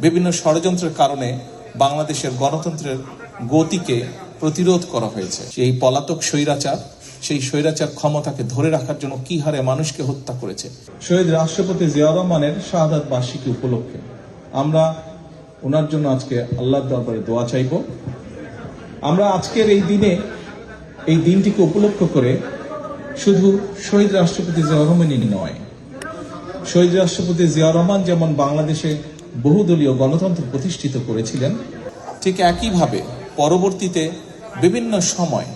বিভিন্ন ষড়যন্ত্রের কারণে বাংলাদেশের গণতন্ত্রের গতিকে প্রতিরোধ করা হয়েছে। এই পলাতক স্বৈরাচার, সেই স্বৈরাচার ক্ষমতাকে ধরে রাখার জন্য কি হারে মানুষকে হত্যা করেছে। শহীদ রাষ্ট্রপতি জিয়াউর রহমানের শাহাদাত বার্ষিকী উপলক্ষে আমরা ওনার জন্য আজকে আল্লাহর দরবারে দোয়া চাইব। আমরা আজকের এই দিনটিকে উপলক্ষ করে শুধু শহীদ রাষ্ট্রপতি জিয়াউর রহমানই নয়, শহীদ রাষ্ট্রপতি জিয়াউর রহমান যেমন বাংলাদেশে বহুদলীয় গণতন্ত্র প্রতিষ্ঠিত করেছিলেন, ঠিক একইভাবে পরবর্তীতে বিভিন্ন সময়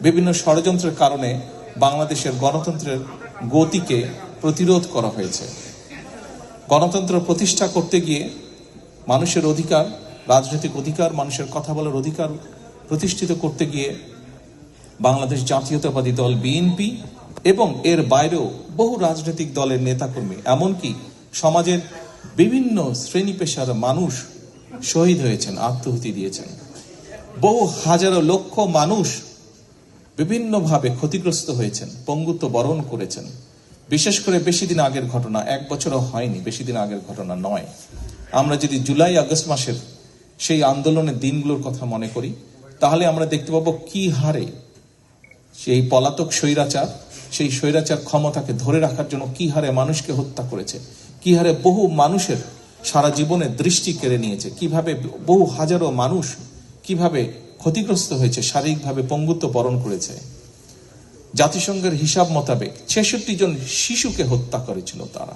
বিভিন্ন ষড়যন্ত্রের কারণে বাংলাদেশের গণতন্ত্রের গতিকে প্রতিরোধ করা হয়েছে। গণতন্ত্র প্রতিষ্ঠা করতে গিয়ে মানুষের অধিকার, রাজনৈতিক অধিকার, মানুষের কথা বলার অধিকার প্রতিষ্ঠিত করতে গিয়ে বাংলাদেশ জাতীয়তাবাদী দল বিএনপি এবং এর বাইরেও বহু রাজনৈতিক দলের নেতাকর্মী, এমনকি সমাজের বিভিন্ন শ্রেণী পেশার মানুষ শহীদ হয়েছেন, আত্মাহুতি দিয়েছেন। বহু হাজারো লক্ষ মানুষ বিভিন্নভাবে ক্ষতিগ্রস্ত হয়েছেন, পঙ্গুত্ব বরণ করেছেন। বিশেষ করে বেশি দিন আগের ঘটনা, 1 বছরও হয়নি, বেশি দিন আগের ঘটনা নয়। আমরা যদি জুলাই আগস্ট মাসের সেই আন্দোলনের দিনগুলোর কথা মনে করি, তাহলে আমরা দেখতে পাবো কি হারে সেই পলাতক স্বৈরাচার, সেই স্বৈরাচার ক্ষমতাকে ধরে রাখার জন্য কি হারে মানুষকে হত্যা করেছে, কি হারে বহু মানুষের সারা জীবনের দৃষ্টি কেড়ে নিয়েছে, কিভাবে বহু হাজারো মানুষ কিভাবে ক্ষতিগ্রস্ত হয়েছে, শারীরিকভাবে পঙ্গুত্ব বরণ করেছে। জাতিসংঘের হিসাব মোতাবেক 66 জন শিশুকে হত্যা করেছিল তারা।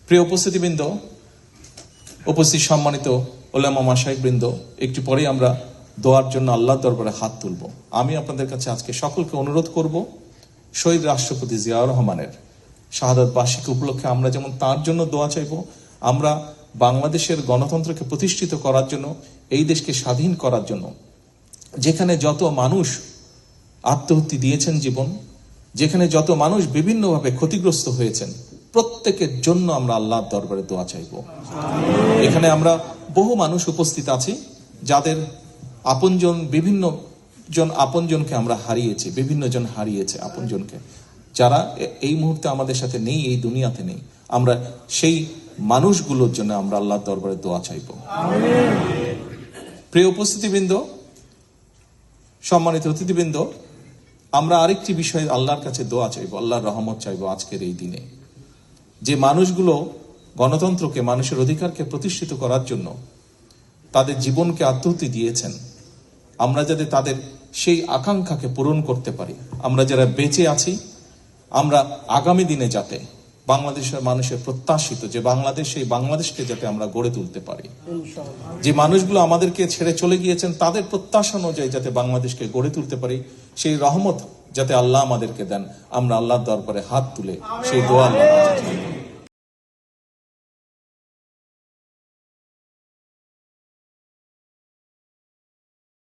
প্রিয় উপস্থিতিবৃন্দ, উপস্থিত সম্মানিত ওলামা মাশায়েখবৃন্দ, একটু পরেই আমরা দোয়ার জন্য আল্লাহর দরবারে হাত তুলব। আমি আপনাদের কাছে আজকে সকলকে অনুরোধ করব, শহীদ রাষ্ট্রপতি জিয়াউর রহমানের শাহাদাত বার্ষিকী উপলক্ষে আমরা যেমন তার জন্য দোয়া চাইব, আমরা বাংলাদেশের গণতন্ত্রকে প্রতিষ্ঠিত করার জন্য, এই দেশকে স্বাধীন করার জন্য যেখানে যত মানুষ আত্মাহুতি দিয়েছেন জীবন, যেখানে যত মানুষ বিভিন্নভাবে ক্ষতিগ্রস্ত হয়েছেন, প্রত্যেকের জন্য আমরা আল্লাহর দরবারে দোয়া চাইব। এখানে আমরা বহু মানুষ উপস্থিত আছি যাদের আপনজন, বিভিন্ন জন আপনজনকে আমরা হারিয়েছি, বিভিন্ন জন হারিয়েছে আপনজনকে, যারা এই মুহূর্তে আমাদের সাথে নেই, এই দুনিয়াতে নেই। আমরা সেই মানুষগুলোর জন্য আমরা আল্লাহর দরবারে দোয়া চাইব। প্রিয় উপস্থিতিবৃন্দ, সম্মানিত অতিথিবৃন্দ, আমরা আরেকটি বিষয়ে আল্লাহর কাছে দোয়া চাইব, আল্লাহর রহমত চাইব আজকের এই দিনে। যে মানুষগুলো গণতন্ত্রকে, মানুষের অধিকারকে প্রতিষ্ঠিত করার জন্য তাদের জীবনকে আত্মাহুতি দিয়েছেন, আমরা যাতে তাদের সেই আকাঙ্ক্ষাকে পূরণ করতে পারি। আমরা যারা বেঁচে আছি, আমরা আগামী দিনে যাতে বাংলাদেশের মানুষের প্রত্যাশিত যে বাংলাদেশ, সেই বাংলাদেশকে যাতে আমরা গড়ে তুলতে পারি। যে মানুষগুলো আমাদেরকে ছেড়ে চলে গিয়েছেন, তাদের প্রত্যাশা অনুযায়ী যাতে বাংলাদেশকে গড়ে তুলতে পারি, সেই রহমত যাতে আল্লাহ আমাদেরকে দেন, আমরা আল্লাহর দরবারে হাত তুলে সেই দোয়া আল্লাহ